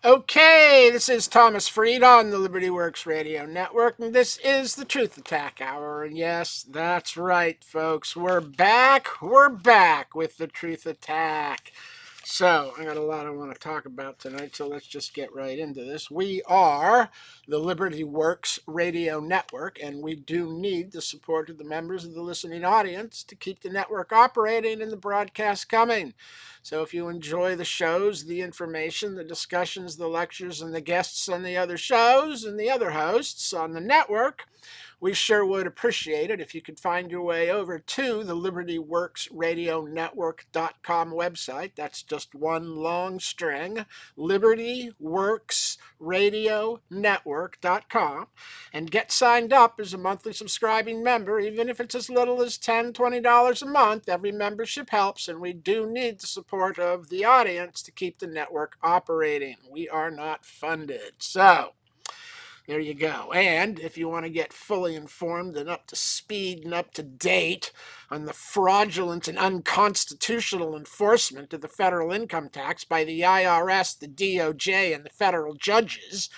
Okay, this is Thomas Freed on the Liberty Works Radio Network, and this is the Truth Attack Hour. And yes, that's right, folks. We're back. We're back with the Truth Attack. So, I got a lot I want to talk about tonight, so let's just get right into this. We are the Liberty Works Radio Network, and we do need the support of the members of the listening audience to keep the network operating and the broadcast coming. So if you enjoy the shows, the information, the discussions, the lectures, and the guests on the other shows and the other hosts on the network, we sure would appreciate it if you could find your way over to the LibertyWorksRadioNetwork.com website. That's just one long string, LibertyWorksRadioNetwork.com, and get signed up as a monthly subscribing member, even if it's as little as $10, $20 a month. Every membership helps, and we do need the support of the audience to keep the network operating. We are not funded. So, there you go. And if you want to get fully informed and up to speed and up to date on the fraudulent and unconstitutional enforcement of the federal income tax by the IRS, the DOJ, and the federal judges,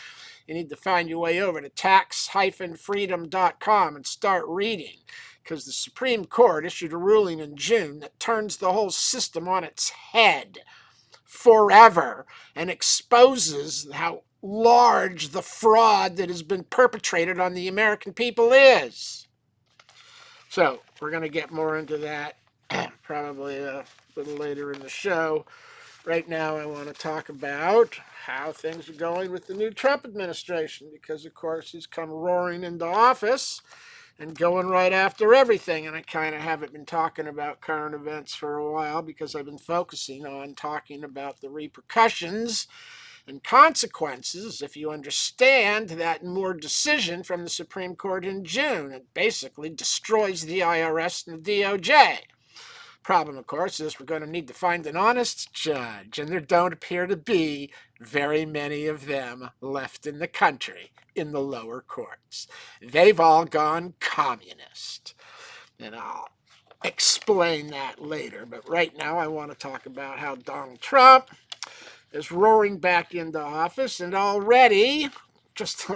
you need to find your way over to tax-freedom.com and start reading, because the Supreme Court issued a ruling in June that turns the whole system on its head forever and exposes how large the fraud that has been perpetrated on the American people is. So we're going to get more into that probably a little later in the show. Right now I want to talk about how things are going with the new Trump administration, because of course he's come roaring into office and going right after everything. And I kind of haven't been talking about current events for a while because I've been focusing on talking about the repercussions and consequences if you understand that Moore decision from the Supreme Court in June. It basically destroys the IRS and the DOJ. Problem, of course, is we're going to need to find an honest judge, and there don't appear to be very many of them left in the country in the lower courts. They've all gone communist, and I'll explain that later. But right now I want to talk about how Donald Trump is roaring back into office, and already, just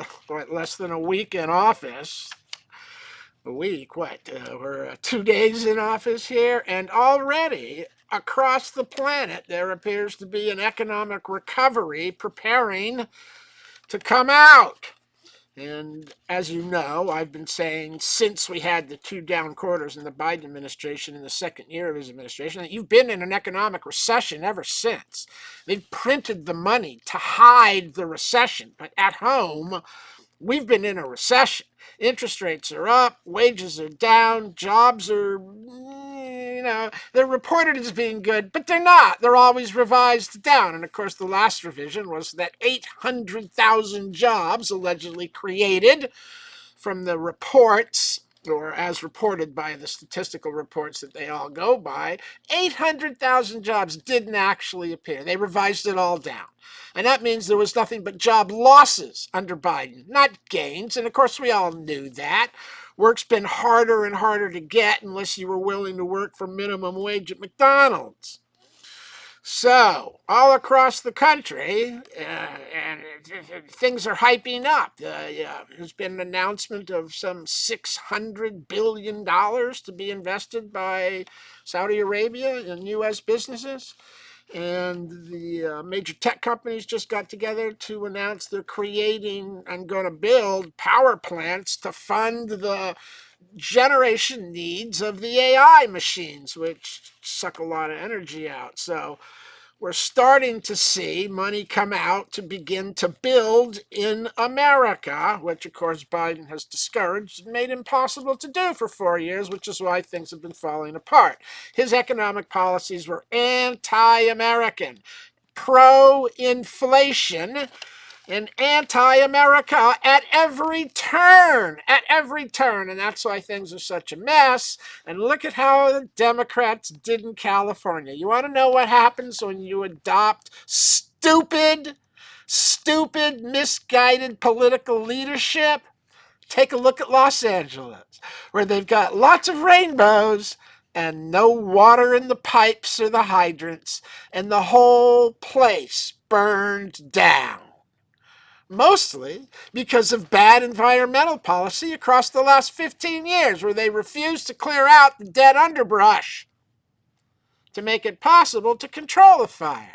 less than a week in office, a week, we're 2 days in office here, and already across the planet there appears to be an economic recovery preparing to come out. And as you know, I've been saying since we had the two down quarters in the Biden administration in the second year of his administration that you've been in an economic recession ever since. They've printed the money to hide the recession, but at home, we've been in a recession. Interest rates are up, wages are down, jobs are, they're reported as being good, but they're not. They're always revised down. And of course, the last revision was that 800,000 jobs allegedly created from the reports, or as reported by the statistical reports that they all go by, 800,000 jobs didn't actually appear. They revised it all down. And that means there was nothing but job losses under Biden, not gains. And of course, we all knew that. Work's been harder and harder to get unless you were willing to work for minimum wage at McDonald's. So, all across the country, and things are hyping up. There's been an announcement of some $600 billion to be invested by Saudi Arabia in U.S. businesses. And the major tech companies just got together to announce they're creating and going to build power plants to fund the generation needs of the AI machines, which suck a lot of energy out. So we're starting to see money come out to begin to build in America, which of course Biden has discouraged and made impossible to do for 4 years, which is why things have been falling apart. His economic policies were anti-American, pro-inflation, and anti-America at every turn, and that's why things are such a mess. And look at how the Democrats did in California. You want to know what happens when you adopt stupid, misguided political leadership? Take a look at Los Angeles, where they've got lots of rainbows and no water in the pipes or the hydrants, and the whole place burned down. Mostly because of bad environmental policy across the last 15 years, where they refused to clear out the dead underbrush to make it possible to control the fire.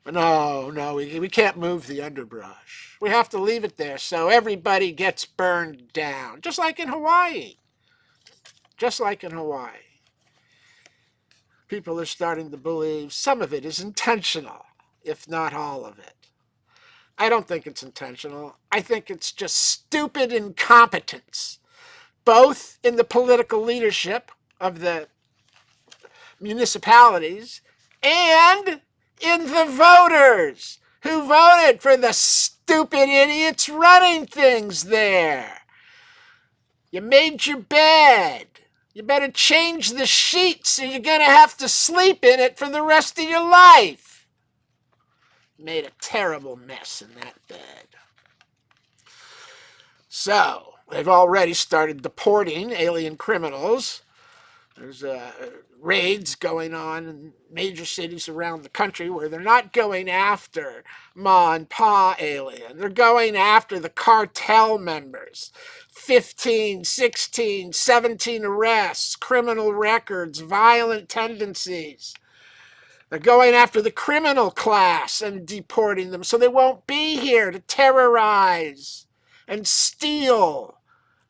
But no, we can't move the underbrush. We have to leave it there so everybody gets burned down, just like in Hawaii. Just like in Hawaii. People are starting to believe some of it is intentional, if not all of it. I don't think it's intentional. I think it's just stupid incompetence, both in the political leadership of the municipalities and in the voters who voted for the stupid idiots running things there. You made your bed. You better change the sheets or you're going to have to sleep in it for the rest of your life. Made a terrible mess in that bed. So, they've already started deporting alien criminals. There's raids going on in major cities around the country where they're not going after ma and pa alien. They're going after the cartel members. 15, 16, 17 arrests, criminal records, violent tendencies. They're going after the criminal class and deporting them so they won't be here to terrorize and steal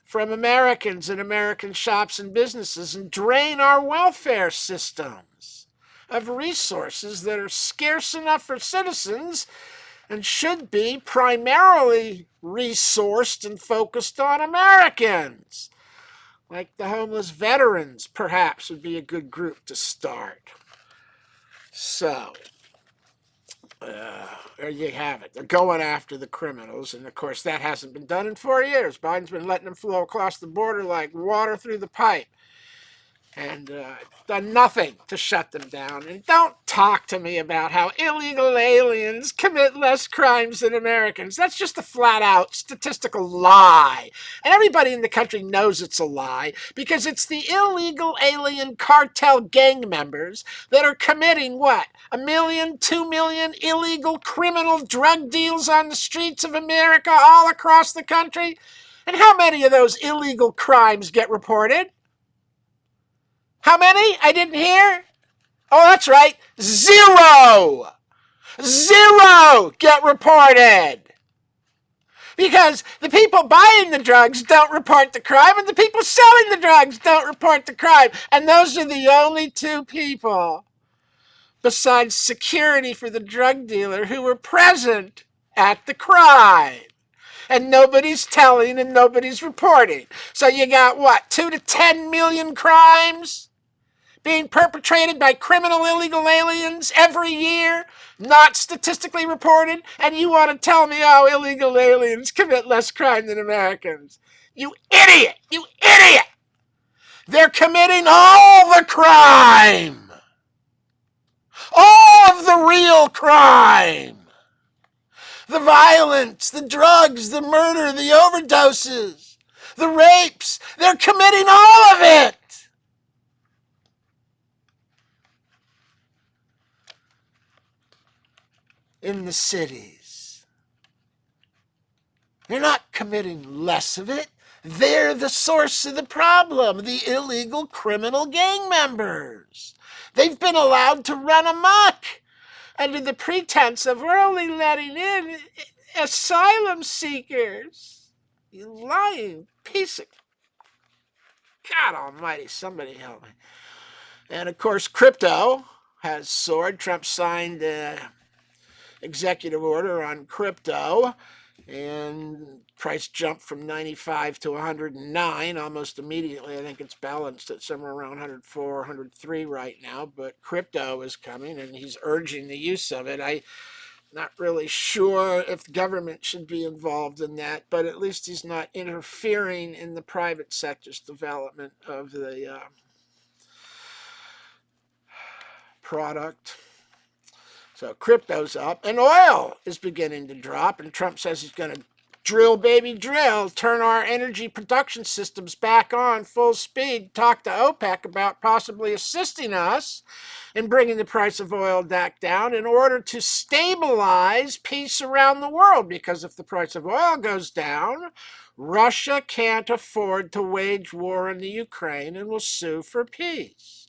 from Americans and American shops and businesses and drain our welfare systems of resources that are scarce enough for citizens and should be primarily resourced and focused on Americans. Like the homeless veterans, perhaps, would be a good group to start. So, there you have it. They're going after the criminals, and of course that hasn't been done in 4 years. Biden's been letting them flow across the border like water through the pipe, and done nothing to shut them down. And don't talk to me about how illegal aliens commit less crimes than Americans. That's just a flat-out statistical lie. And everybody in the country knows it's a lie because it's the illegal alien cartel gang members that are committing what? 1 million, 2 million illegal criminal drug deals on the streets of America all across the country? And how many of those illegal crimes get reported? How many? I didn't hear. Oh, that's right. 0. 0 get reported. Because the people buying the drugs don't report the crime, and the people selling the drugs don't report the crime. And those are the only 2 people, besides security for the drug dealer, who were present at the crime. And nobody's telling and nobody's reporting. So you got what, 2 to 10 million crimes being perpetrated by criminal illegal aliens every year, not statistically reported, and you want to tell me, oh, illegal aliens commit less crime than Americans. You idiot! You idiot! They're committing all the crime! All of the real crime! The violence, the drugs, the murder, the overdoses, the rapes, they're committing all of it! In the cities. They're not committing less of it. They're the source of the problem, the illegal criminal gang members. They've been allowed to run amok under the pretense of we're only letting in asylum seekers. You lying piece of... God almighty, somebody help me. And of course, crypto has soared. Trump signed executive order on crypto, and price jumped from 95 to 109 almost immediately. I think it's balanced at somewhere around 104, 103 right now, but crypto is coming, and he's urging the use of it. I'm not really sure if the government should be involved in that, but at least he's not interfering in the private sector's development of the product. So crypto's up, and oil is beginning to drop, and Trump says he's going to Drill, baby, drill. Turn our energy production systems back on full speed. Talk to OPEC about possibly assisting us in bringing the price of oil back down in order to stabilize peace around the world. Because if the price of oil goes down, Russia can't afford to wage war in the Ukraine and will sue for peace.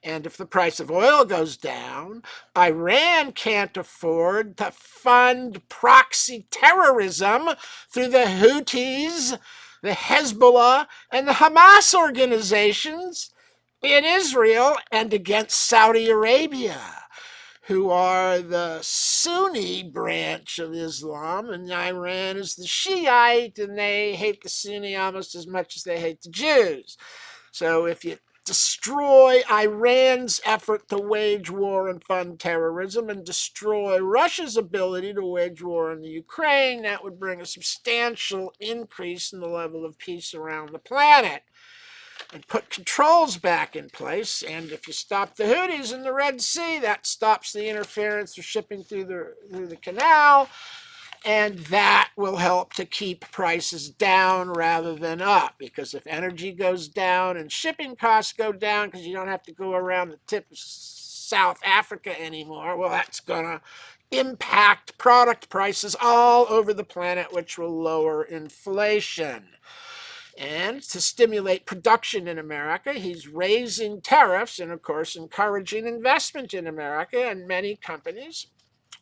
And if the price of oil goes down, Iran can't afford to fund proxy terrorism through the Houthis, the Hezbollah, and the Hamas organizations in Israel and against Saudi Arabia, who are the Sunni branch of Islam, and Iran is the Shiite, and they hate the Sunni almost as much as they hate the Jews. So if you destroy Iran's effort to wage war and fund terrorism and destroy Russia's ability to wage war in the Ukraine, that would bring a substantial increase in the level of peace around the planet and put controls back in place. And if you stop the Houthis in the Red Sea, that stops the interference of shipping through the canal. And that will help to keep prices down rather than up. Because if energy goes down and shipping costs go down because you don't have to go around the tip of South Africa anymore, well, that's going to impact product prices all over the planet, which will lower inflation. And to stimulate production in America, he's raising tariffs and, of course, encouraging investment in America. And many companies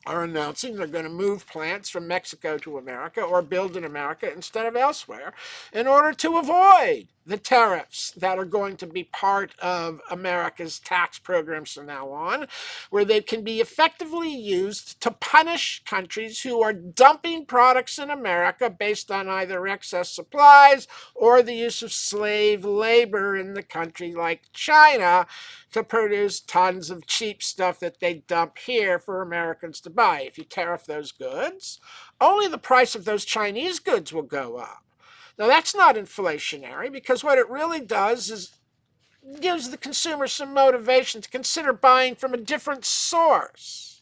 are announcing they're going to move plants from Mexico to America or build in America instead of elsewhere in order to avoid the tariffs that are going to be part of America's tax programs from now on, where they can be effectively used to punish countries who are dumping products in America based on either excess supplies or the use of slave labor in the country, like China, to produce tons of cheap stuff that they dump here for Americans to buy. If you tariff those goods, only the price of those Chinese goods will go up. Now, that's not inflationary, because what it really does is gives the consumer some motivation to consider buying from a different source.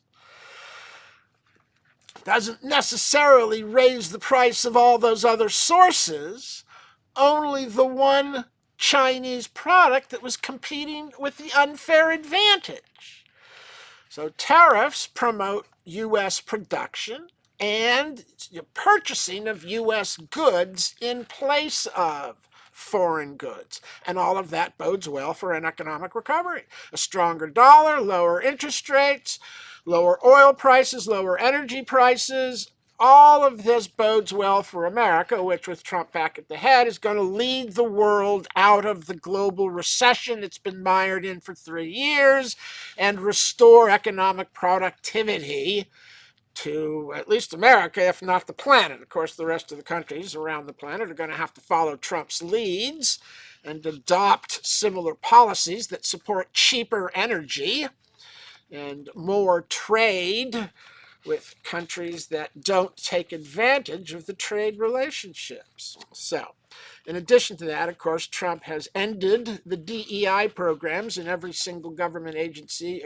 It doesn't necessarily raise the price of all those other sources, only the one Chinese product that was competing with the unfair advantage. So tariffs promote U.S. production and purchasing of U.S. goods in place of foreign goods. And all of that bodes well for an economic recovery. A stronger dollar, lower interest rates, lower oil prices, lower energy prices. All of this bodes well for America, which, with Trump back at the head, is going to lead the world out of the global recession it's been mired in for 3 years and restore economic productivity to at least America, if not the planet. Of course, the rest of the countries around the planet are going to have to follow Trump's leads and adopt similar policies that support cheaper energy and more trade with countries that don't take advantage of the trade relationships. So, in addition to that, of course, Trump has ended the DEI programs in every single government agency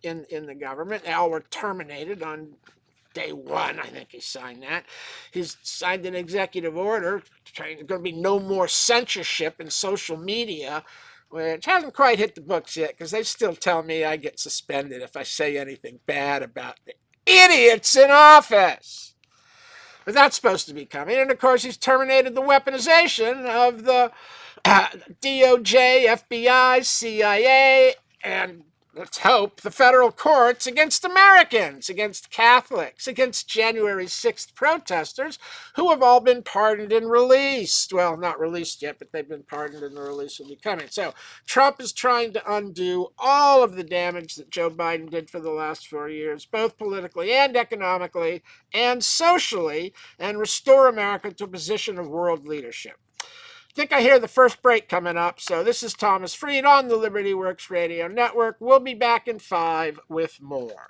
in the government. They all were terminated on day one. I think he signed that. He's signed an executive order saying there's going to be no more censorship in social media, which hasn't quite hit the books yet, because they still tell me I get suspended if I say anything bad about the idiots in office. But that's supposed to be coming. And of course, he's terminated the weaponization of the DOJ, FBI, CIA, and let's hope the federal courts against Americans, against Catholics, against January 6th protesters who have all been pardoned and released. Well, not released yet, but they've been pardoned and the release will be coming. So Trump is trying to undo all of the damage that Joe Biden did for the last 4 years, both politically and economically and socially, and restore America to a position of world leadership. I think I hear the first break coming up. So this is Thomas Freed on the Liberty Works Radio Network. We'll be back in 5 with more.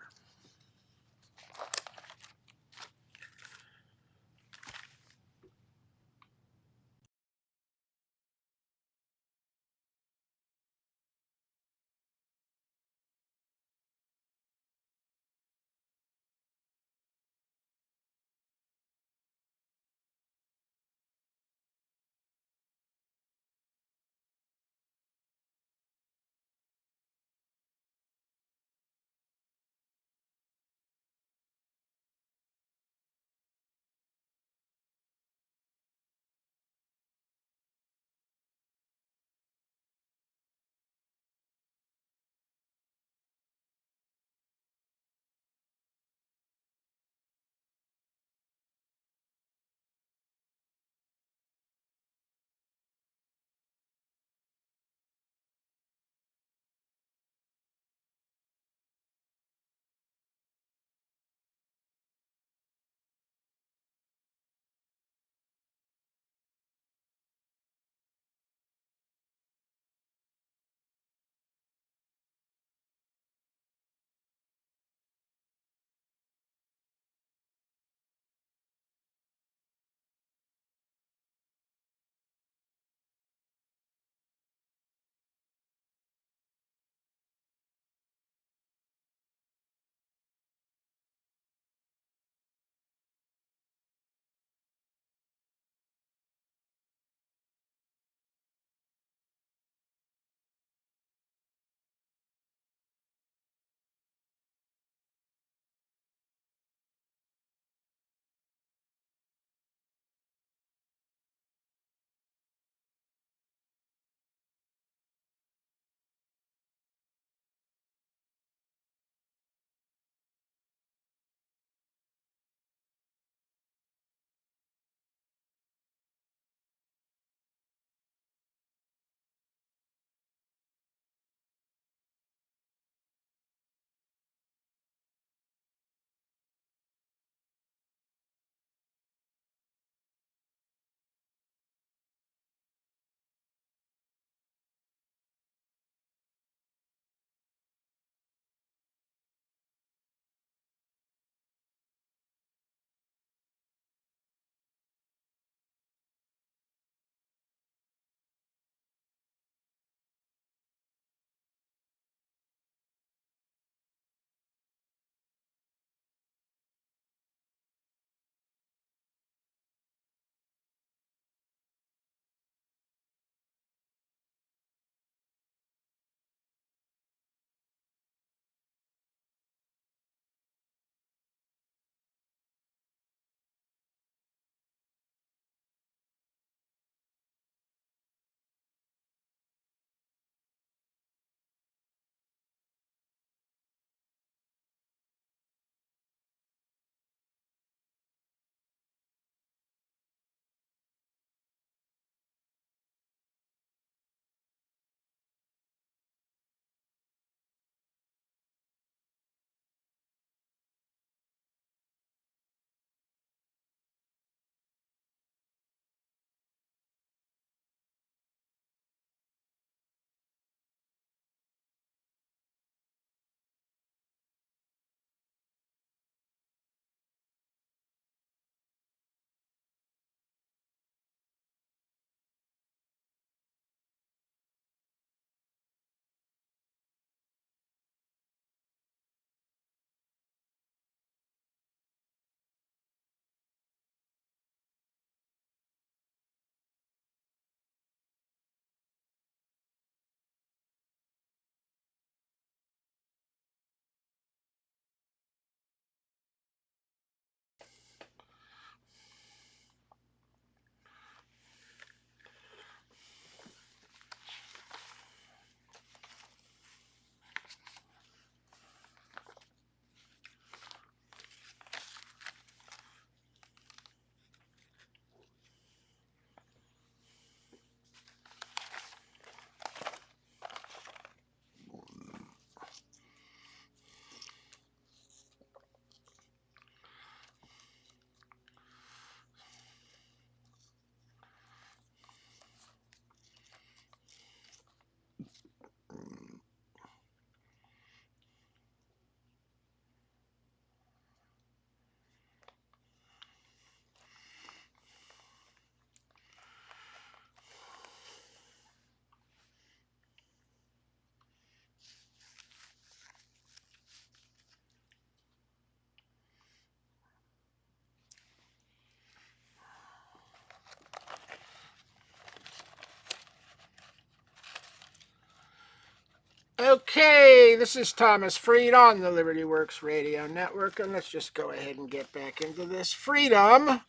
Okay, this is Thomas Freed on the Liberty Works Radio Network, and let's just go ahead and get back into this. Freedom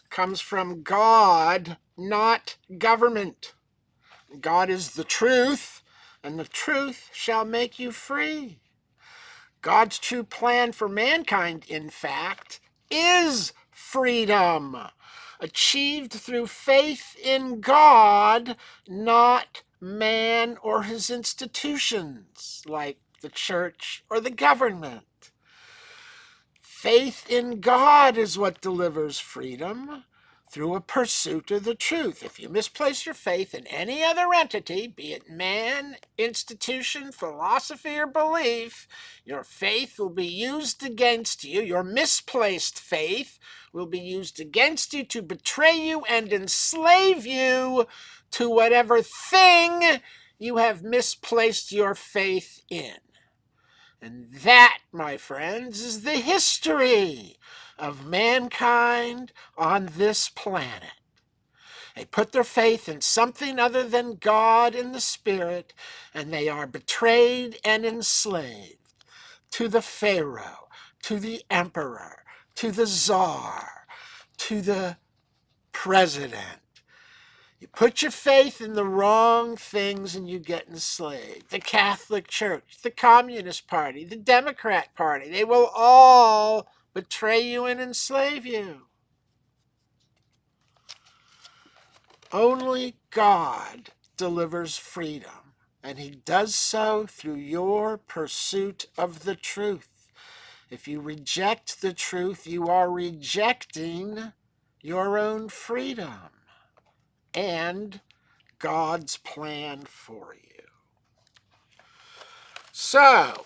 comes from God, not government. God is the truth, and the truth shall make you free. God's true plan for mankind, in fact, is freedom, achieved through faith in God, not man or his institutions, like the church or the government. Faith in God is what delivers freedom through a pursuit of the truth. If you misplace your faith in any other entity, be it man, institution, philosophy, or belief, your faith will be used against you. Your misplaced faith will be used against you to betray you and enslave you to whatever thing you have misplaced your faith in. And that, my friends, is the history of mankind on this planet. They put their faith in something other than God and the Spirit, and they are betrayed and enslaved to the Pharaoh, to the emperor, to the czar, to the president. You put your faith in the wrong things and you get enslaved. The Catholic Church, the Communist Party, the Democrat Party, they will all betray you and enslave you. Only God delivers freedom, and he does so through your pursuit of the truth. If you reject the truth, you are rejecting your own freedom and God's plan for you. So,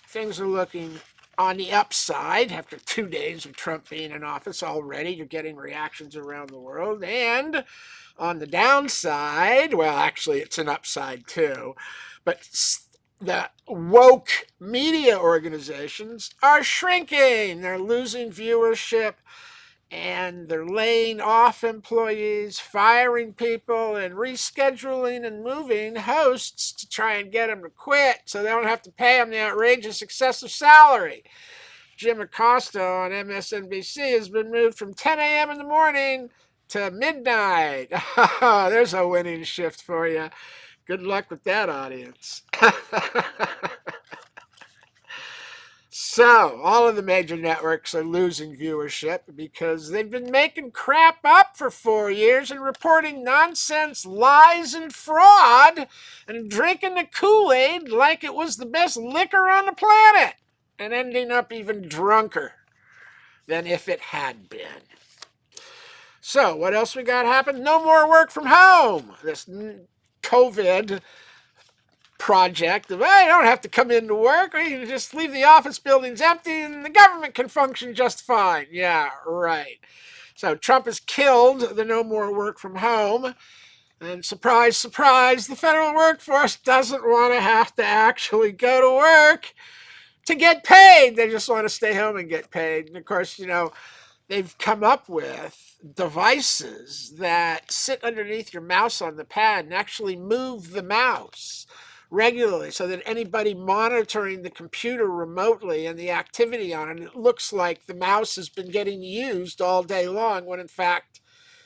things are looking on the upside after 2 days of Trump being in office already. You're getting reactions around the world. And on the downside, well, actually, it's an upside too, but the woke media organizations are shrinking. They're losing viewership, and they're laying off employees, firing people, and rescheduling and moving hosts to try and get them to quit so they don't have to pay them the outrageous excessive salary. Jim Acosta on MSNBC has been moved from 10 a.m. in the morning to midnight. There's a winning shift for you. Good luck with that, audience. So, all of the major networks are losing viewership because they've been making crap up for 4 years and reporting nonsense, lies, and fraud and drinking the Kool-Aid like it was the best liquor on the planet and ending up even drunker than if it had been. So, what else we got happen? No more work from home. This COVID project of, hey, you don't have to come into work, or you can just leave the office buildings empty and the government can function just fine. Yeah, right. So Trump has killed the no more work from home. And surprise, surprise, the federal workforce doesn't want to have to actually go to work to get paid. They just want to stay home and get paid. And of course, they've come up with devices that sit underneath your mouse on the pad and actually move the mouse regularly so that anybody monitoring the computer remotely and the activity on it, it looks like the mouse has been getting used all day long when in fact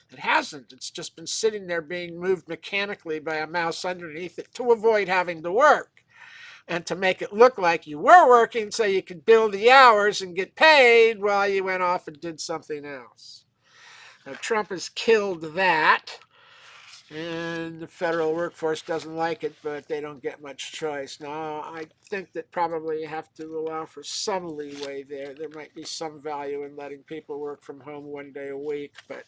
it hasn't. It's just been sitting there being moved mechanically by a mouse underneath it to avoid having to work and to make it look like you were working so you could bill the hours and get paid while you went off and did something else. Now, Trump has killed that, and the federal workforce doesn't like it, but they don't get much choice. Now, I think that probably you have to allow for some leeway there. There might be some value in letting people work from home 1 day a week, but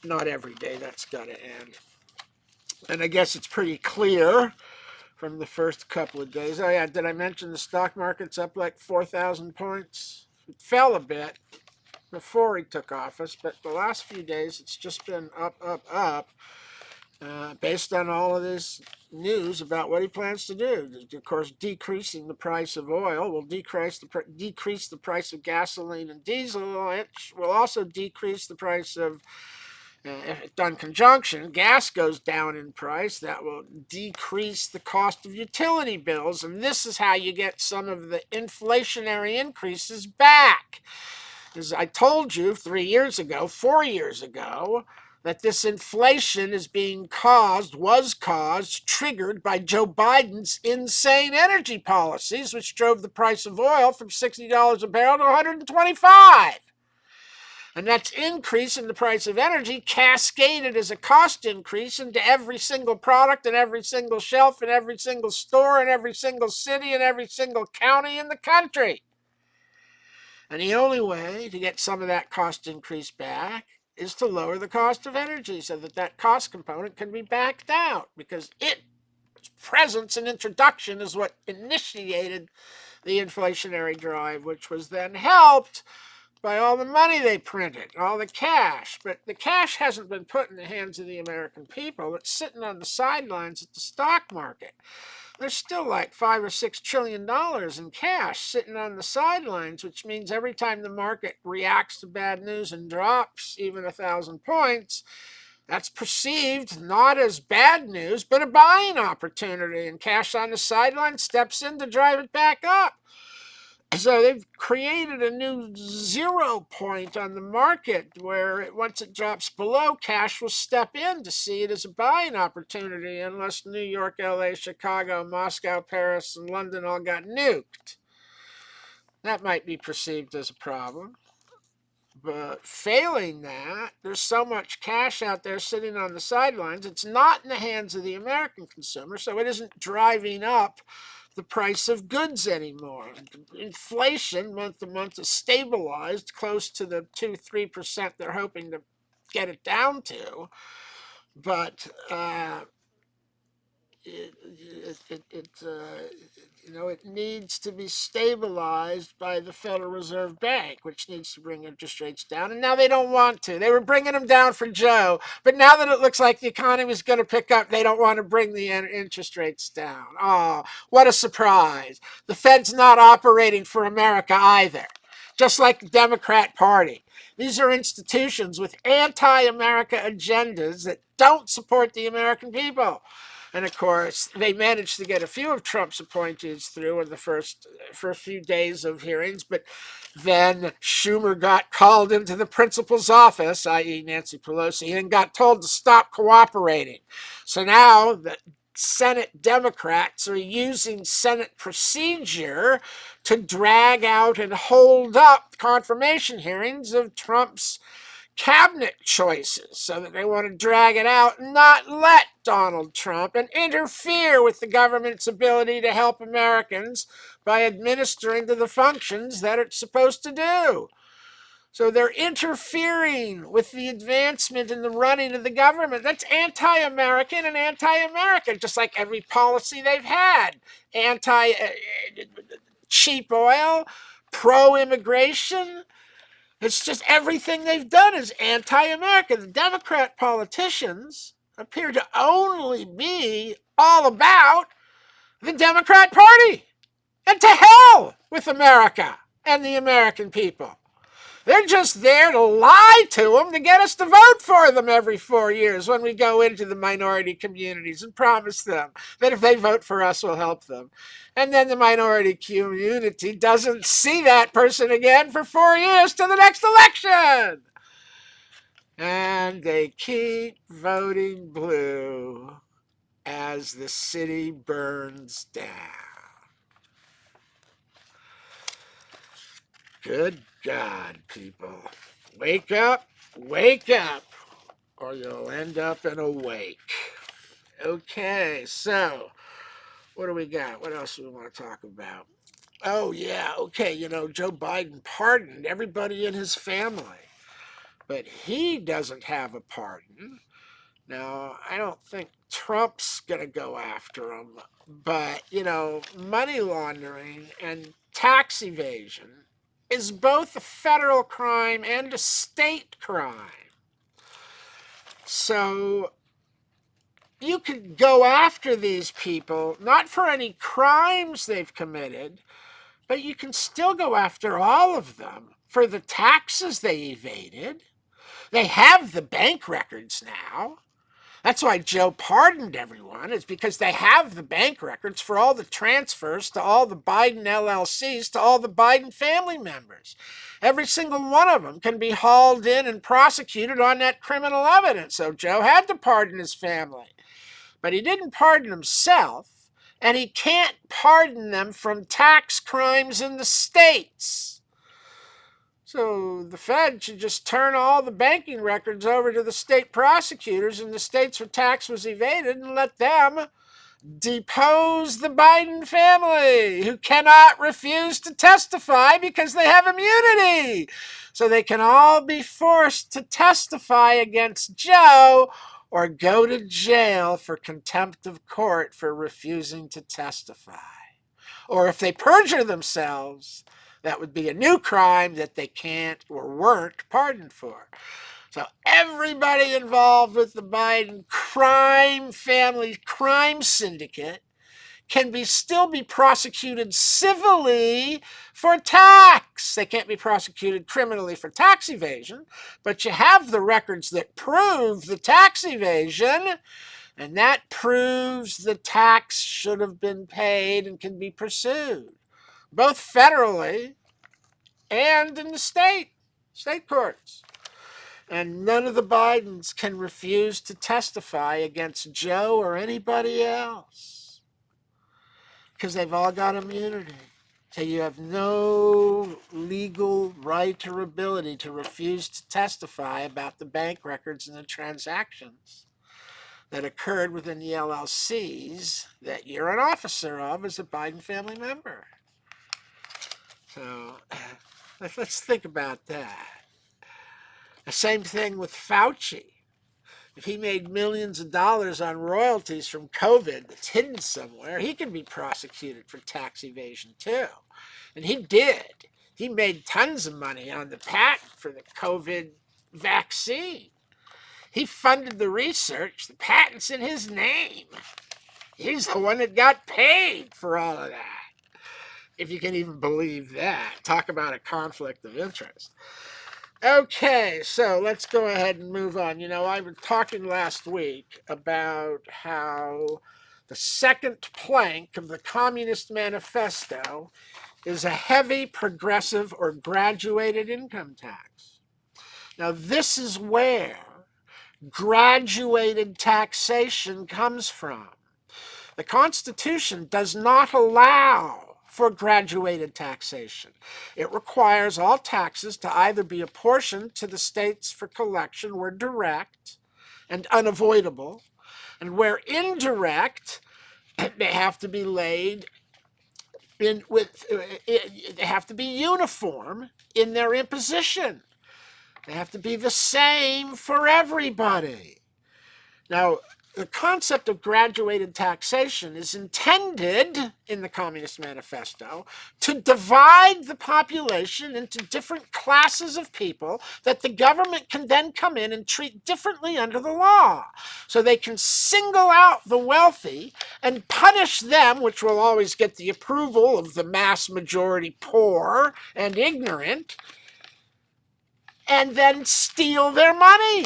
not every day. That's got to end. And I guess it's pretty clear from the first couple of days. Oh yeah, did I mention the stock market's up like 4,000 points? It fell a bit before he took office, but the last few days it's just been up, up, up. Based on all of this news about what he plans to do. Of course, decreasing the price of oil will decrease the price of gasoline and diesel, which will also decrease the price of If done conjunction, gas goes down in price, that will decrease the cost of utility bills, and this is how you get some of the inflationary increases back. As I told you 3 years ago, 4 years ago, that this inflation is was caused, triggered by Joe Biden's insane energy policies, which drove the price of oil from $60 a barrel to $125. And that increase in the price of energy cascaded as a cost increase into every single product and every single shelf and every single store and every single city and every single county in the country. And the only way to get some of that cost increase back is to lower the cost of energy so that that cost component can be backed out, because its presence and introduction is what initiated the inflationary drive, which was then helped by all the money they printed, all the cash. But the cash hasn't been put in the hands of the American people. It's sitting on the sidelines at the stock market. There's still like $5 or $6 trillion in cash sitting on the sidelines, which means every time the market reacts to bad news and drops even 1,000 points, that's perceived not as bad news, but a buying opportunity, and cash on the sideline steps in to drive it back up. So they've created a new 0 point on the market where once it drops below, cash will step in to see it as a buying opportunity, unless New York, LA, Chicago, Moscow, Paris, and London all got nuked. That might be perceived as a problem. But failing that, there's so much cash out there sitting on the sidelines, it's not in the hands of the American consumer, so it isn't driving up the price of goods anymore. Inflation month to month is stabilized close to the 2-3% they're hoping to get it down to. But it needs to be stabilized by the Federal Reserve Bank, which needs to bring interest rates down. And now they don't want to. They were bringing them down for Joe, but now that it looks like the economy is going to pick up, they don't want to bring the interest rates down. Oh, what a surprise. The Fed's not operating for America either, just like the Democrat Party. These are institutions with anti-America agendas that don't support the American people. And of course, they managed to get a few of Trump's appointees through in the first few days of hearings, but then Schumer got called into the principal's office, i.e. Nancy Pelosi, and got told to stop cooperating. So now the Senate Democrats are using Senate procedure to drag out and hold up confirmation hearings of Trump's cabinet choices, so that they want to drag it out and not let Donald Trump and interfere with the government's ability to help Americans by administering to the functions that it's supposed to do. So they're interfering with the advancement and the running of the government. That's anti-American and anti-American, just like every policy they've had. Anti-cheap oil, pro-immigration. It's just everything they've done is anti-American. The Democrat politicians appear to only be all about the Democrat Party. And to hell with America and the American people. They're just there to lie to them to get us to vote for them every 4 years when we go into the minority communities and promise them that if they vote for us, we'll help them. And then the minority community doesn't see that person again for 4 years to the next election. And they keep voting blue as the city burns down. Good God, people. Wake up, or you'll end up in a wake. Okay, so what do we got? What else do we want to talk about? Oh, yeah, okay, Joe Biden pardoned everybody in his family, but he doesn't have a pardon. Now, I don't think Trump's going to go after him, but, money laundering and tax evasion is both a federal crime and a state crime. So you could go after these people, not for any crimes they've committed, but you can still go after all of them for the taxes they evaded, They have the bank records now. That's why Joe pardoned everyone, is because they have the bank records for all the transfers to all the Biden LLCs, to all the Biden family members. Every single one of them can be hauled in and prosecuted on that criminal evidence. So Joe had to pardon his family. But he didn't pardon himself, and he can't pardon them from tax crimes in the states. So the Fed should just turn all the banking records over to the state prosecutors in the states where tax was evaded and let them depose the Biden family, who cannot refuse to testify because they have immunity. So they can all be forced to testify against Joe or go to jail for contempt of court for refusing to testify. Or if they perjure themselves, that would be a new crime that they can't or weren't pardoned for. So everybody involved with the Biden family crime syndicate can still be prosecuted civilly for tax. They can't be prosecuted criminally for tax evasion, but you have the records that prove the tax evasion, and that proves the tax should have been paid and can be pursued, both federally and in the state courts. And none of the Bidens can refuse to testify against Joe or anybody else because they've all got immunity. So you have no legal right or ability to refuse to testify about the bank records and the transactions that occurred within the LLCs that you're an officer of as a Biden family member. So let's think about that. The same thing with Fauci. If he made millions of dollars on royalties from COVID that's hidden somewhere, he can be prosecuted for tax evasion too. And he did. He made tons of money on the patent for the COVID vaccine. He funded the research. The patent's in his name. He's the one that got paid for all of that. If you can even believe that. Talk about a conflict of interest. Okay, so let's go ahead and move on. I was talking last week about how the second plank of the Communist Manifesto is a heavy progressive or graduated income tax. Now, this is where graduated taxation comes from. The Constitution does not allow for graduated taxation. It requires all taxes to either be apportioned to the states for collection where direct and unavoidable, and where indirect, they have to be laid in with, they have to be uniform in their imposition. They have to be the same for everybody. Now, the concept of graduated taxation is intended in the Communist Manifesto to divide the population into different classes of people that the government can then come in and treat differently under the law. So they can single out the wealthy and punish them, which will always get the approval of the mass majority poor and ignorant, and then steal their money.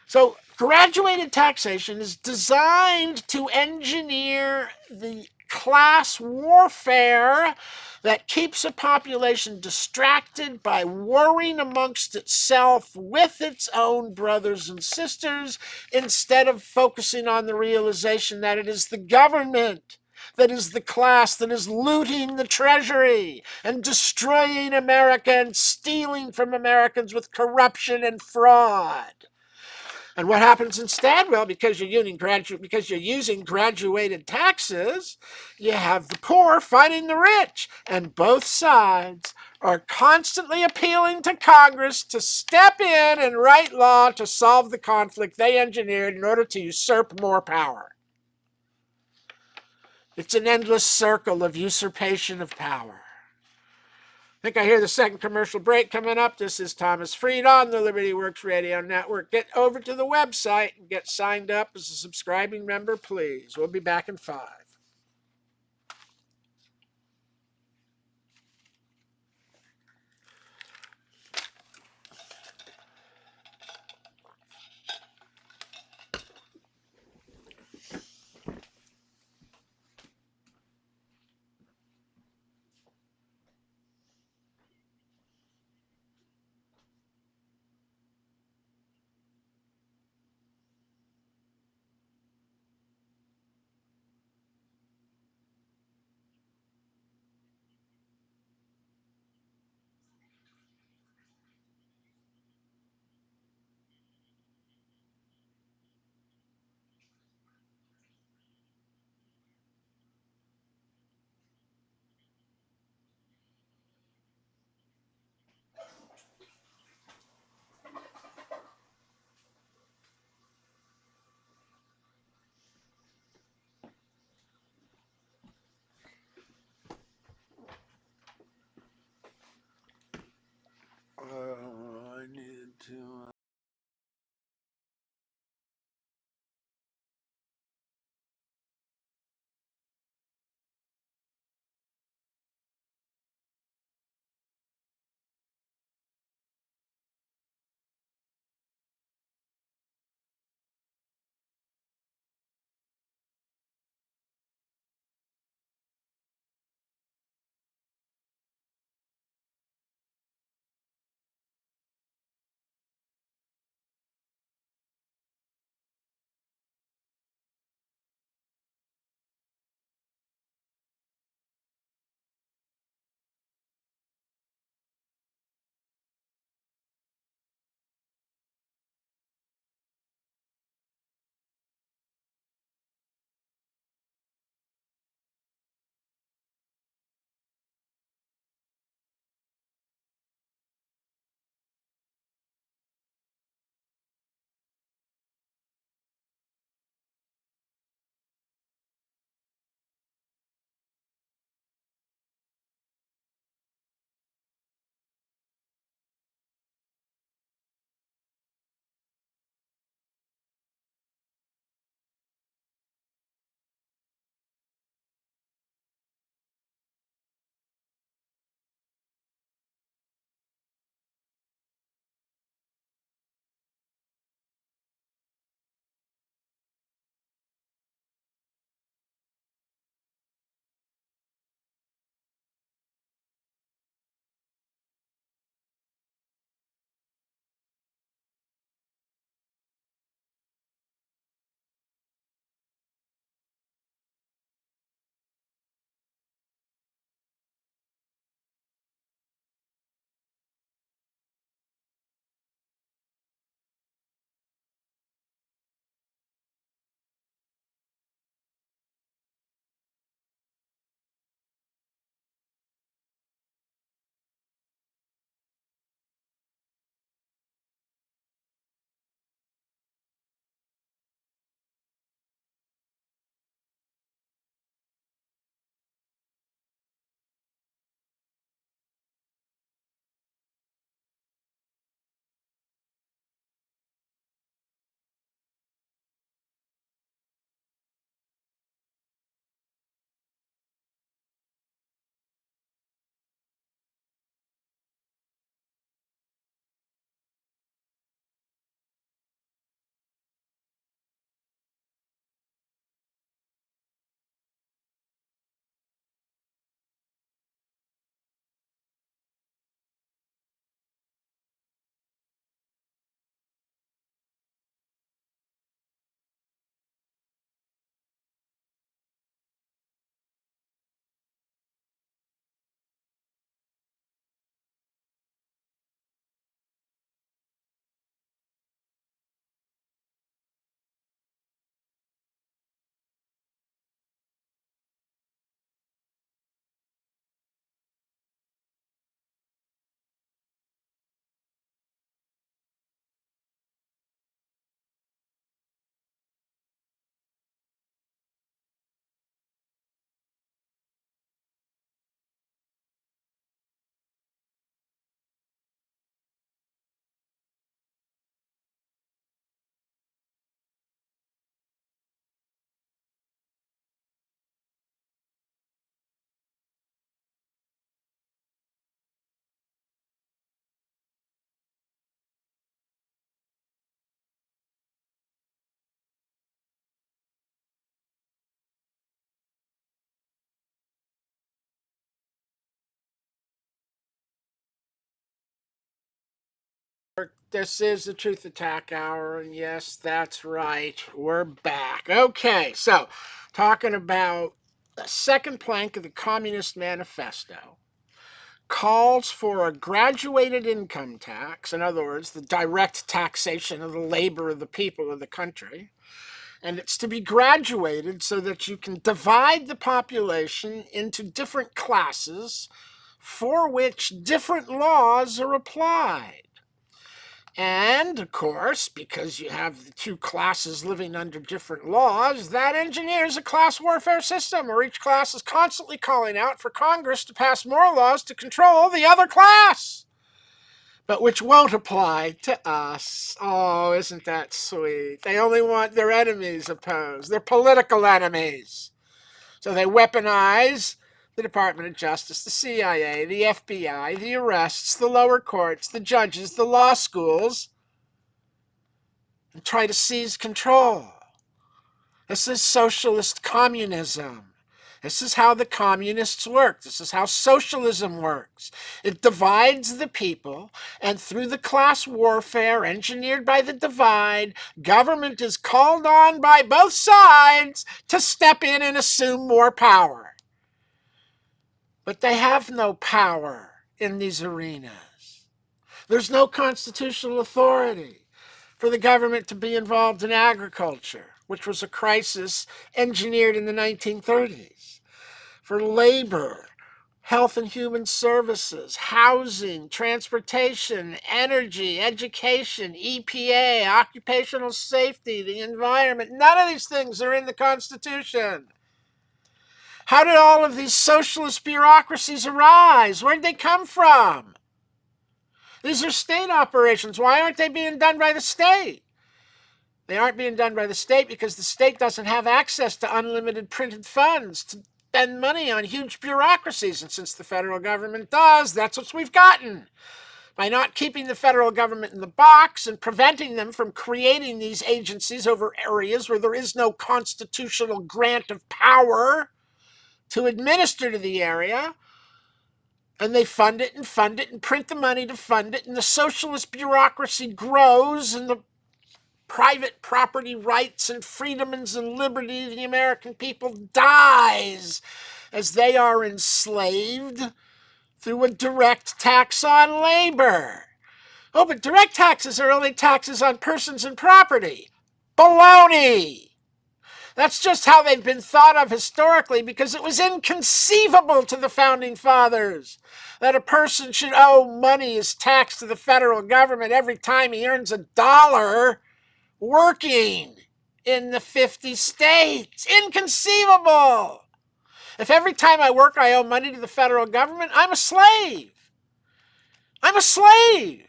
So graduated taxation is designed to engineer the class warfare that keeps a population distracted by warring amongst itself with its own brothers and sisters, instead of focusing on the realization that it is the government that is the class that is looting the treasury and destroying America and stealing from Americans with corruption and fraud. And what happens instead? Well, because you're using graduated taxes, you have the poor fighting the rich, and both sides are constantly appealing to Congress to step in and write law to solve the conflict they engineered in order to usurp more power. It's an endless circle of usurpation of power. I think I hear the second commercial break coming up. This is Thomas Freed on the Liberty Works Radio Network. Get over to the website and get signed up as a subscribing member, please. We'll be back in 5. This is the Truth Attack Hour, and yes, that's right. We're back. Okay, so talking about the second plank of the Communist Manifesto calls for a graduated income tax, in other words, the direct taxation of the labor of the people of the country. And it's to be graduated so that you can divide the population into different classes for which different laws are applied. And, of course, because you have the two classes living under different laws, that engineers a class warfare system where each class is constantly calling out for Congress to pass more laws to control the other class, but which won't apply to us. Oh, isn't that sweet? They only want their enemies opposed, their political enemies. So they weaponize the Department of Justice, the CIA, the FBI, the arrests, the lower courts, the judges, the law schools, and try to seize control. This is socialist communism. This is how the communists work. This is how socialism works. It divides the people, and through the class warfare engineered by the divide, government is called on by both sides to step in and assume more power. But they have no power in these arenas. There's no constitutional authority for the government to be involved in agriculture, which was a crisis engineered in the 1930s, for labor, health and human services, housing, transportation, energy, education, EPA, occupational safety, the environment. None of these things are in the Constitution. How did all of these socialist bureaucracies arise? Where'd they come from? These are state operations. Why aren't they being done by the state? They aren't being done by the state because the state doesn't have access to unlimited printed funds to spend money on huge bureaucracies. And since the federal government does, that's what we've gotten. By not keeping the federal government in the box and preventing them from creating these agencies over areas where there is no constitutional grant of power to administer to the area, and they fund it and print the money to fund it, and the socialist bureaucracy grows, and the private property rights and freedoms and liberty of the American people dies as they are enslaved through a direct tax on labor. Oh, but direct taxes are only taxes on persons and property. Baloney! That's just how they've been thought of historically, because it was inconceivable to the Founding Fathers that a person should owe money as tax to the federal government every time he earns $1 working in the 50 states. Inconceivable! If every time I work I owe money to the federal government, I'm a slave. I'm a slave.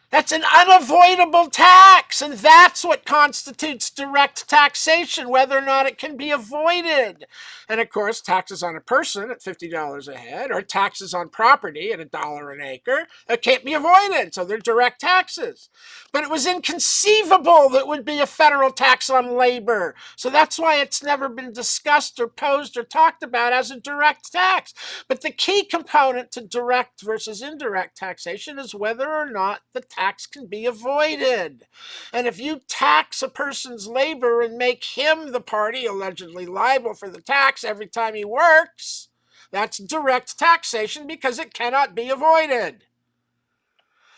That's an unavoidable tax, and that's what constitutes direct taxation, whether or not it can be avoided. And of course, taxes on a person at $50 a head, or taxes on property at $1 an acre, that can't be avoided, so they're direct taxes. But it was inconceivable that would be a federal tax on labor, so that's why it's never been discussed or posed or talked about as a direct tax. But the key component to direct versus indirect taxation is whether or not the tax can be avoided. And if you tax a person's labor and make him the party allegedly liable for the tax every time he works, that's direct taxation because it cannot be avoided.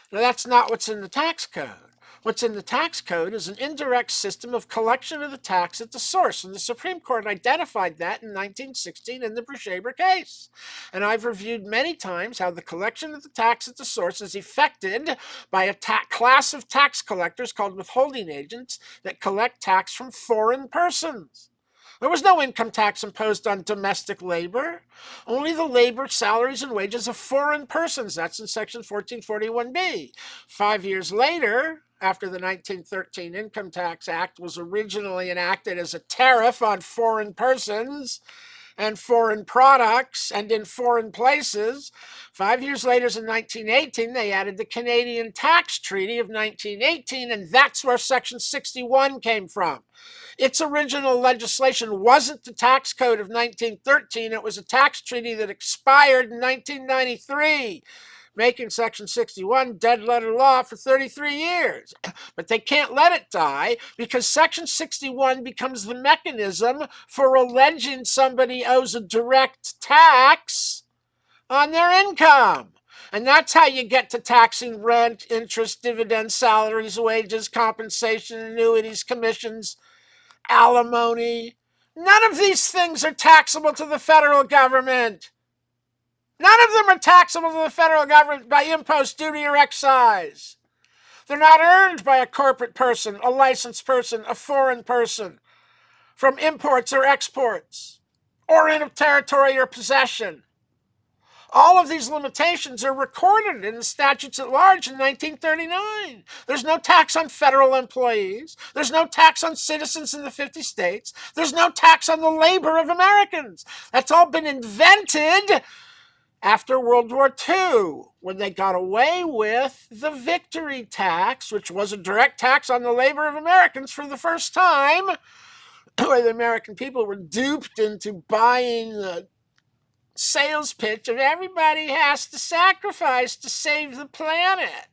Now, that's not what's in the tax code. What's in the tax code is an indirect system of collection of the tax at the source, and the Supreme Court identified that in 1916 in the Brushaber case. And I've reviewed many times how the collection of the tax at the source is effected by a class of tax collectors called withholding agents that collect tax from foreign persons. There was no income tax imposed on domestic labor, only the labor, salaries, and wages of foreign persons. That's in Section 1441B. 5 years later, after the 1913 Income Tax Act was originally enacted as a tariff on foreign persons and foreign products and in foreign places, 5 years later, in 1918, they added the Canadian Tax Treaty of 1918, and that's where Section 61 came from. Its original legislation wasn't the tax code of 1913. It was a tax treaty that expired in 1993. making Section 61 dead letter law for 33 years. But they can't let it die because Section 61 becomes the mechanism for alleging somebody owes a direct tax on their income. And that's how you get to taxing rent, interest, dividends, salaries, wages, compensation, annuities, commissions, alimony. None of these things are taxable to the federal government. None of them are taxable to the federal government by impost, duty, or excise. They're not earned by a corporate person, a licensed person, a foreign person, from imports or exports, or in a territory or possession. All of these limitations are recorded in the statutes at large in 1939. There's no tax on federal employees. There's no tax on citizens in the 50 states. There's no tax on the labor of Americans. That's all been invented after World War II, when they got away with the victory tax, which was a direct tax on the labor of Americans for the first time, where the American people were duped into buying the sales pitch of everybody has to sacrifice to save the planet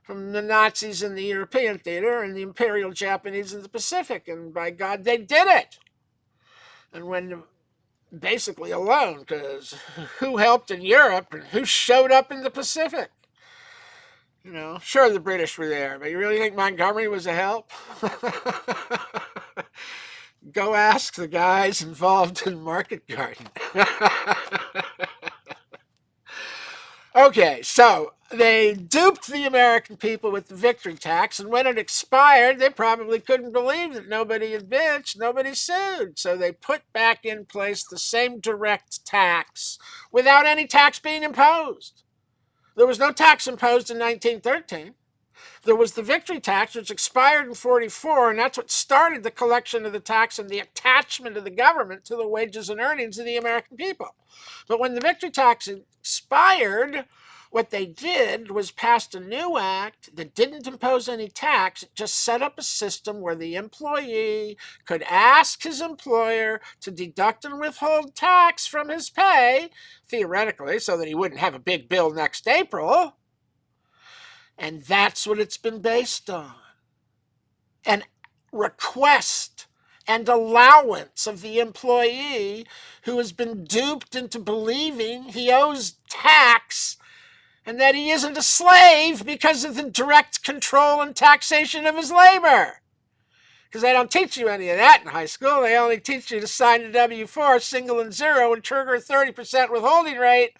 from the Nazis in the European theater and the Imperial Japanese in the Pacific. And by God, they did it. And when basically alone, because who helped in Europe and who showed up in the Pacific? You know, sure, the British were there, but you really think Montgomery was a help? Go ask the guys involved in Market Garden. Okay, so they duped the American people with the victory tax, and when it expired, they probably couldn't believe that nobody had bitched, nobody sued. So they put back in place the same direct tax without any tax being imposed. There was no tax imposed in 1913. There was the victory tax, which expired in 44, and that's what started the collection of the tax and the attachment of the government to the wages and earnings of the American people. But when the victory tax expired, what they did was passed a new act that didn't impose any tax. It just set up a system where the employee could ask his employer to deduct and withhold tax from his pay, theoretically, so that he wouldn't have a big bill next April. And that's what it's been based on. An request and allowance of the employee who has been duped into believing he owes tax and that he isn't a slave because of the direct control and taxation of his labor. Because they don't teach you any of that in high school. They only teach you to sign a W-4, single and zero, and trigger a 30% withholding rate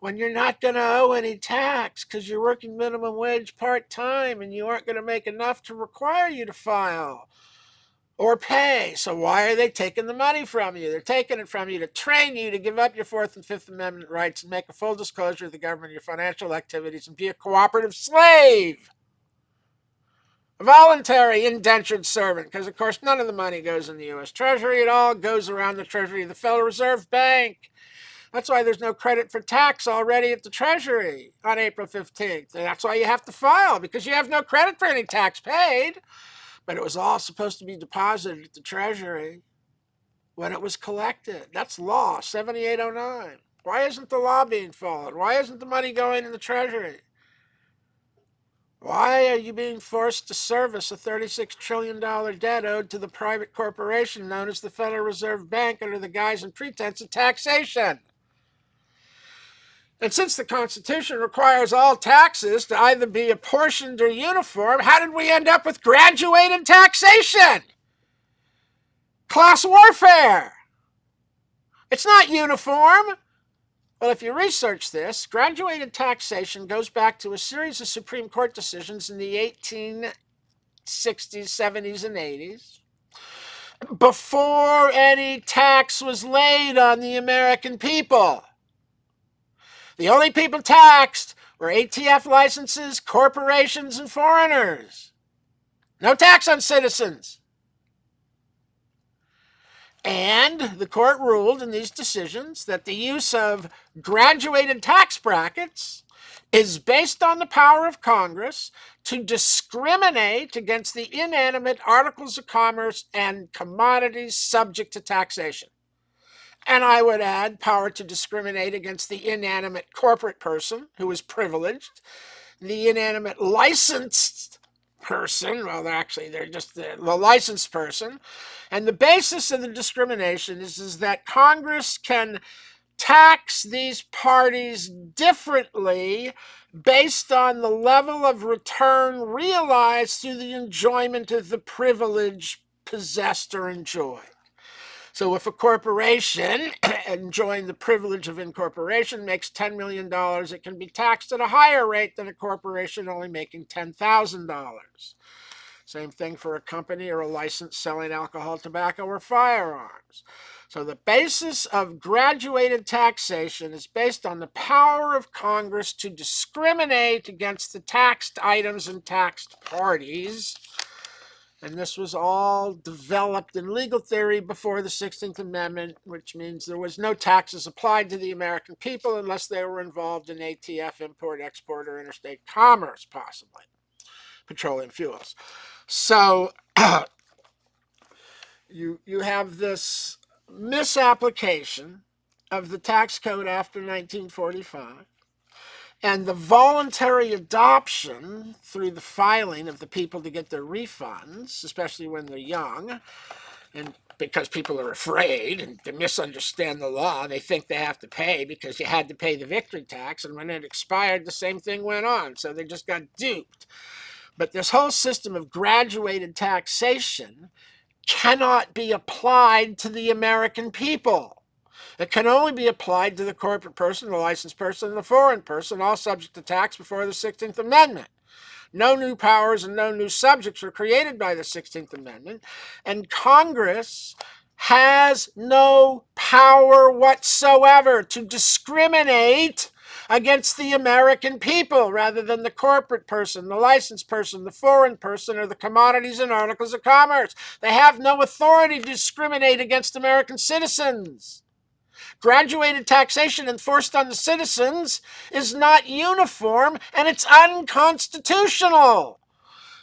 when you're not going to owe any tax because you're working minimum wage part-time and you aren't going to make enough to require you to file or pay. So why are they taking the money from you? They're taking it from you to train you to give up your Fourth and Fifth Amendment rights and make a full disclosure of the government of your financial activities and be a cooperative slave. A voluntary indentured servant, because of course none of the money goes in the U.S. Treasury. It all goes around the Treasury of the Federal Reserve Bank. That's why there's no credit for tax already at the Treasury on April 15th. And that's why you have to file, because you have no credit for any tax paid. But it was all supposed to be deposited at the Treasury when it was collected. That's law, 7809. Why isn't the law being followed? Why isn't the money going in the Treasury? Why are you being forced to service a $36 trillion debt owed to the private corporation known as the Federal Reserve Bank under the guise and pretense of taxation? And since the Constitution requires all taxes to either be apportioned or uniform, how did we end up with graduated taxation? Class warfare. It's not uniform. Well, if you research this, graduated taxation goes back to a series of Supreme Court decisions in the 1860s, 70s, and 80s, before any tax was laid on the American people. The only people taxed were ATF licenses, corporations, and foreigners. No tax on citizens. And the court ruled in these decisions that the use of graduated tax brackets is based on the power of Congress to discriminate against the inanimate articles of commerce and commodities subject to taxation. And I would add power to discriminate against the inanimate corporate person who is privileged, the inanimate licensed person. Well, they're just the licensed person. And the basis of the discrimination is that Congress can tax these parties differently based on the level of return realized through the enjoyment of the privilege possessed or enjoyed. So if a corporation enjoying the privilege of incorporation makes $10 million, it can be taxed at a higher rate than a corporation only making $10,000. Same thing for a company or a license selling alcohol, tobacco, or firearms. So the basis of graduated taxation is based on the power of Congress to discriminate against the taxed items and taxed parties. And this was all developed in legal theory before the 16th Amendment, which means there was no taxes applied to the American people unless they were involved in ATF, import, export, or interstate commerce, possibly. Petroleum fuels. So you have this misapplication of the tax code after 1945. And the voluntary adoption through the filing of the people to get their refunds, especially when they're young, and because people are afraid and they misunderstand the law, they think they have to pay because you had to pay the victory tax, and when it expired, the same thing went on. So they just got duped. But this whole system of graduated taxation cannot be applied to the American people. It can only be applied to the corporate person, the licensed person, and the foreign person, all subject to tax before the 16th Amendment. No new powers and no new subjects were created by the 16th Amendment, and Congress has no power whatsoever to discriminate against the American people rather than the corporate person, the licensed person, the foreign person, or the commodities and articles of commerce. They have no authority to discriminate against American citizens. Graduated taxation enforced on the citizens is not uniform, and it's unconstitutional.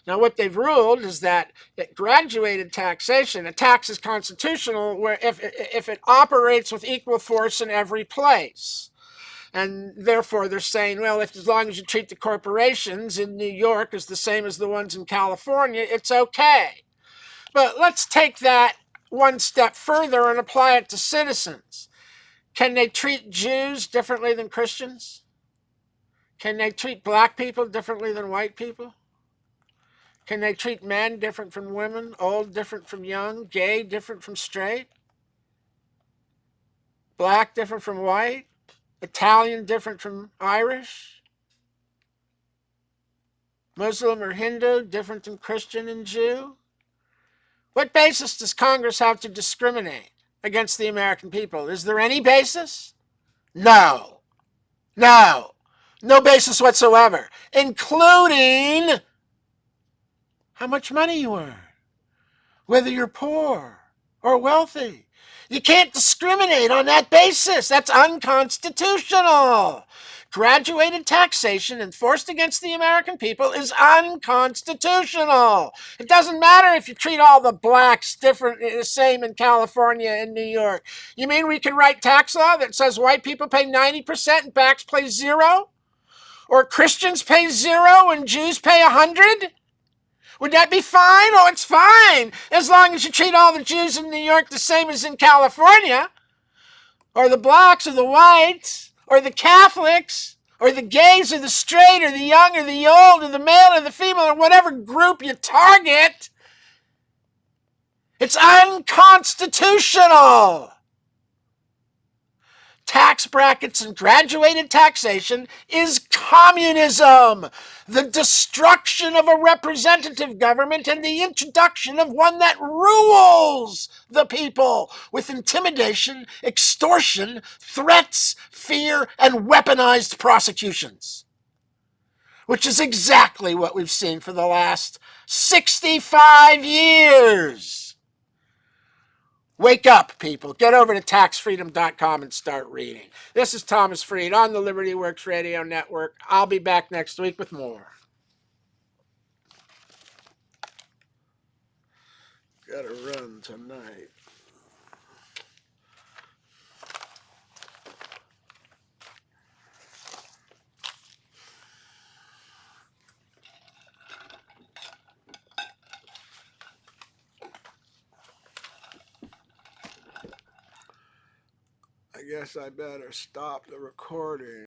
Now, what they've ruled is that graduated taxation, a tax is constitutional where if it operates with equal force in every place. And therefore, they're saying, well, as long as you treat the corporations in New York as the same as the ones in California, it's okay. But let's take that one step further and apply it to citizens. Can they treat Jews differently than Christians? Can they treat black people differently than white people? Can they treat men different from women, old different from young, gay different from straight, black different from white, Italian different from Irish, Muslim or Hindu different than Christian and Jew? What basis does Congress have to discriminate against the American people? Is there any basis? No. No. No basis whatsoever, including how much money you earn, whether you're poor or wealthy. You can't discriminate on that basis. That's unconstitutional. Graduated taxation enforced against the American people is unconstitutional. It doesn't matter if you treat all the blacks different, the same in California and New York. You mean we can write tax law that says white people pay 90% and blacks pay 0? Or Christians pay 0 and Jews pay 100? Would that be fine? Oh, it's fine, as long as you treat all the Jews in New York the same as in California, or the blacks, or the whites, or the Catholics, or the gays, or the straight, or the young, or the old, or the male, or the female, or whatever group you target. It's unconstitutional. Tax brackets and graduated taxation is communism, the destruction of a representative government and the introduction of one that rules the people with intimidation, extortion, threats, fear, and weaponized prosecutions, which is exactly what we've seen for the last 65 years. Wake up, people. Get over to taxfreedom.com and start reading. This is Thomas Freed on the Liberty Works Radio Network. I'll be back next week with more. Gotta run tonight. guess I better stop the recording.